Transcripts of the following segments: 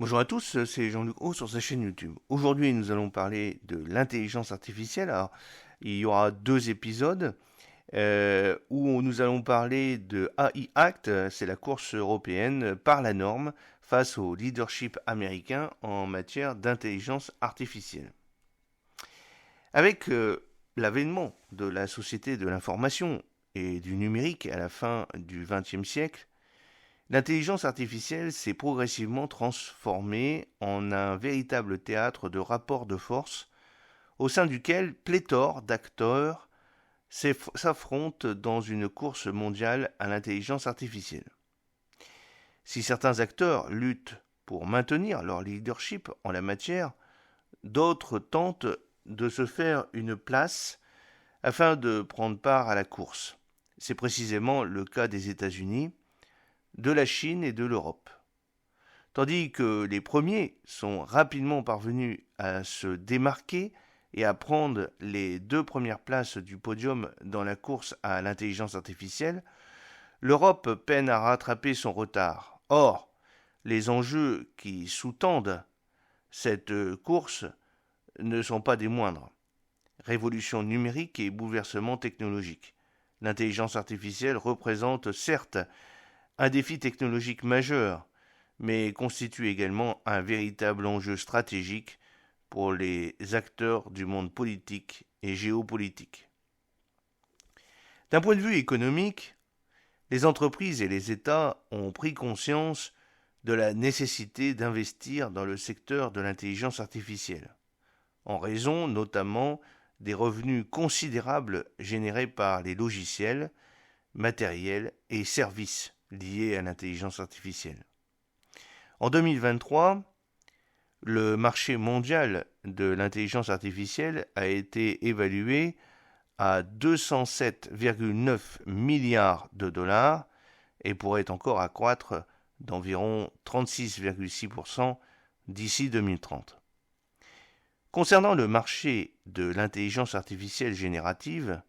Bonjour à tous, c'est Jean-Luc Haut sur sa chaîne YouTube. Aujourd'hui, nous allons parler de l'intelligence artificielle. Alors, il y aura deux épisodes où nous allons parler de AI Act, c'est la course européenne par la norme face au leadership américain en matière d'intelligence artificielle. Avec l'avènement de la société de l'information et du numérique à la fin du XXe siècle, l'intelligence artificielle s'est progressivement transformée en un véritable théâtre de rapports de force au sein duquel pléthore d'acteurs s'affrontent dans une course mondiale à l'intelligence artificielle. Si certains acteurs luttent pour maintenir leur leadership en la matière, d'autres tentent de se faire une place afin de prendre part à la course. C'est précisément le cas des États-Unis, de la Chine et de l'Europe. Tandis que les premiers sont rapidement parvenus à se démarquer et à prendre les deux premières places du podium dans la course à l'intelligence artificielle, l'Europe peine à rattraper son retard. Or, les enjeux qui sous-tendent cette course ne sont pas des moindres. Révolution numérique et bouleversement technologique. L'intelligence artificielle représente certes un défi technologique majeur, mais constitue également un véritable enjeu stratégique pour les acteurs du monde politique et géopolitique. D'un point de vue économique, les entreprises et les États ont pris conscience de la nécessité d'investir dans le secteur de l'intelligence artificielle, en raison notamment des revenus considérables générés par les logiciels, matériels et services liés à l'intelligence artificielle. En 2023, le marché mondial de l'intelligence artificielle a été évalué à 207,9 milliards de dollars et pourrait encore accroître d'environ 36,6% d'ici 2030. Concernant le marché de l'intelligence artificielle générative,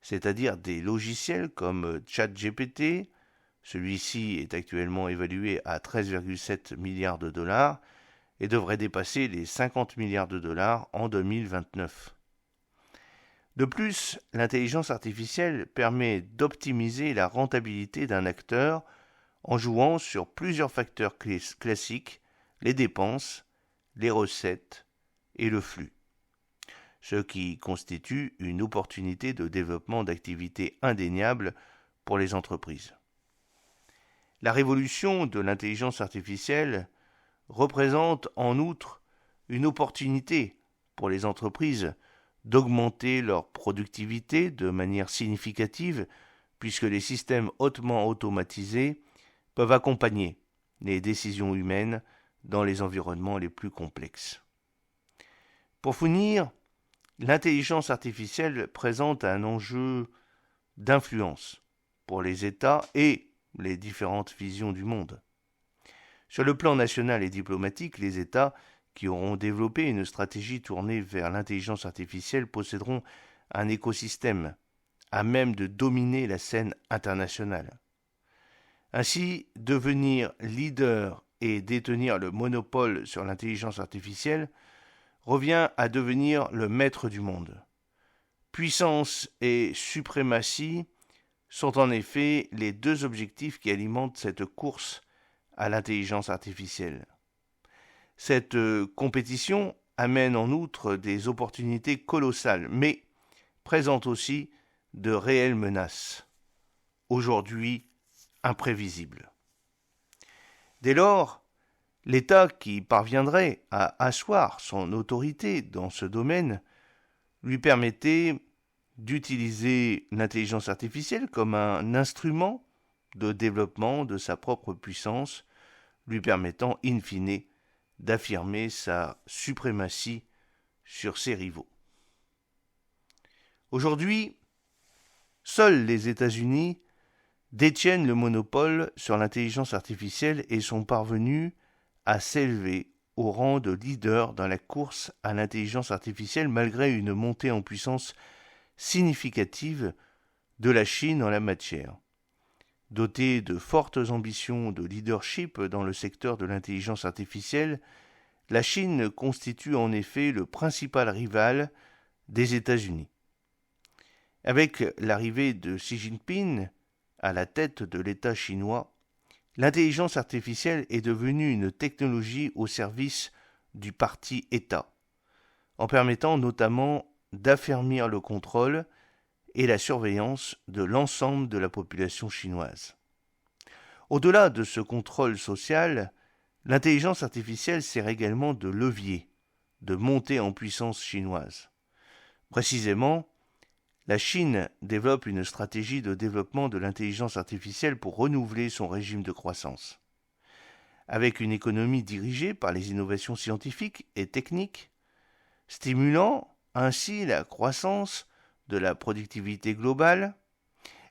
c'est-à-dire des logiciels comme ChatGPT, celui-ci est actuellement évalué à 13,7 milliards de dollars et devrait dépasser les 50 milliards de dollars en 2029. De plus, l'intelligence artificielle permet d'optimiser la rentabilité d'un acteur en jouant sur plusieurs facteurs classiques, les dépenses, les recettes et le flux, ce qui constitue une opportunité de développement d'activités indéniables pour les entreprises. La révolution de l'intelligence artificielle représente en outre une opportunité pour les entreprises d'augmenter leur productivité de manière significative puisque les systèmes hautement automatisés peuvent accompagner les décisions humaines dans les environnements les plus complexes. Pour finir, l'intelligence artificielle présente un enjeu d'influence pour les États et les différentes visions du monde. Sur le plan national et diplomatique, les États qui auront développé une stratégie tournée vers l'intelligence artificielle posséderont un écosystème à même de dominer la scène internationale. Ainsi, devenir leader et détenir le monopole sur l'intelligence artificielle revient à devenir le maître du monde. Puissance et suprématie sont en effet les deux objectifs qui alimentent cette course à l'intelligence artificielle. Cette compétition amène en outre des opportunités colossales, mais présente aussi de réelles menaces, aujourd'hui imprévisibles. Dès lors, l'État qui parviendrait à asseoir son autorité dans ce domaine lui permettait d'utiliser l'intelligence artificielle comme un instrument de développement de sa propre puissance, lui permettant in fine d'affirmer sa suprématie sur ses rivaux. Aujourd'hui, seuls les États-Unis détiennent le monopole sur l'intelligence artificielle et sont parvenus à s'élever au rang de leader dans la course à l'intelligence artificielle malgré une montée en puissance significative de la Chine en la matière. Dotée de fortes ambitions de leadership dans le secteur de l'intelligence artificielle, la Chine constitue en effet le principal rival des États-Unis. Avec l'arrivée de Xi Jinping à la tête de l'État chinois, l'intelligence artificielle est devenue une technologie au service du parti État, en permettant notamment d'affermir le contrôle et la surveillance de l'ensemble de la population chinoise. Au-delà de ce contrôle social, l'intelligence artificielle sert également de levier de montée en puissance chinoise. Précisément, la Chine développe une stratégie de développement de l'intelligence artificielle pour renouveler son régime de croissance. Avec une économie dirigée par les innovations scientifiques et techniques, stimulant ainsi la croissance de la productivité globale,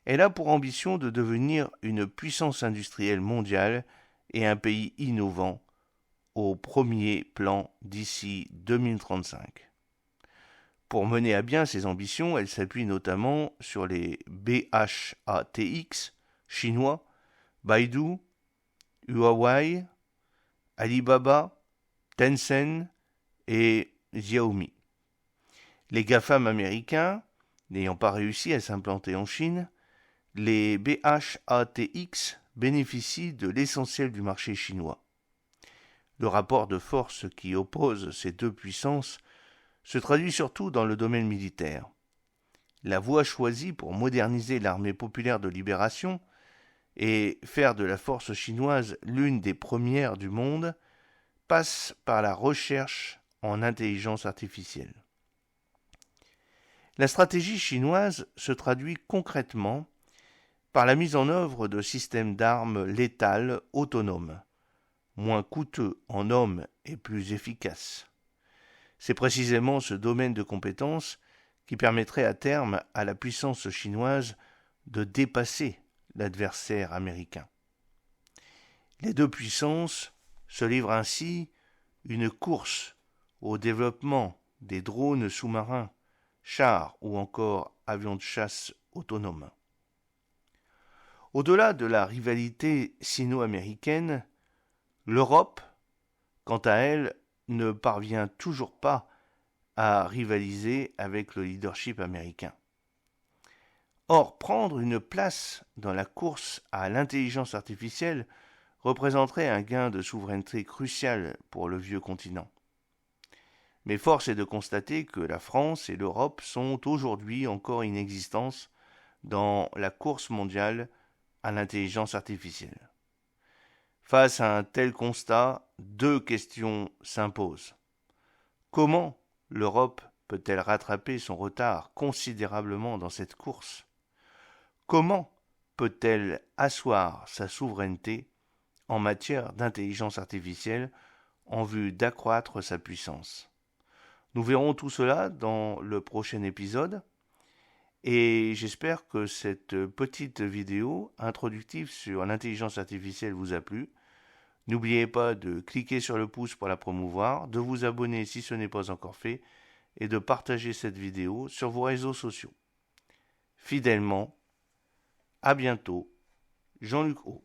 elle a pour ambition de devenir une puissance industrielle mondiale et un pays innovant au premier plan d'ici 2035. Pour mener à bien ses ambitions, elle s'appuie notamment sur les BHATX chinois, Baidu, Huawei, Alibaba, Tencent et Xiaomi. Les GAFAM américains, n'ayant pas réussi à s'implanter en Chine, les BHATX bénéficient de l'essentiel du marché chinois. Le rapport de force qui oppose ces deux puissances se traduit surtout dans le domaine militaire. La voie choisie pour moderniser l'armée populaire de libération et faire de la force chinoise l'une des premières du monde passe par la recherche en intelligence artificielle. La stratégie chinoise se traduit concrètement par la mise en œuvre de systèmes d'armes létales autonomes, moins coûteux en hommes et plus efficaces. C'est précisément ce domaine de compétences qui permettrait à terme à la puissance chinoise de dépasser l'adversaire américain. Les deux puissances se livrent ainsi une course au développement des drones sous-marins, chars ou encore avions de chasse autonomes. Au-delà de la rivalité sino-américaine, l'Europe, quant à elle, ne parvient toujours pas à rivaliser avec le leadership américain. Or, prendre une place dans la course à l'intelligence artificielle représenterait un gain de souveraineté crucial pour le vieux continent. Mais force est de constater que la France et l'Europe sont aujourd'hui encore inexistantes dans la course mondiale à l'intelligence artificielle. Face à un tel constat, deux questions s'imposent. Comment l'Europe peut-elle rattraper son retard considérablement dans cette course ? Comment peut-elle asseoir sa souveraineté en matière d'intelligence artificielle en vue d'accroître sa puissance ? Nous verrons tout cela dans le prochain épisode et j'espère que cette petite vidéo introductive sur l'intelligence artificielle vous a plu. N'oubliez pas de cliquer sur le pouce pour la promouvoir, de vous abonner si ce n'est pas encore fait et de partager cette vidéo sur vos réseaux sociaux. Fidèlement, à bientôt, Jean-Luc Haut.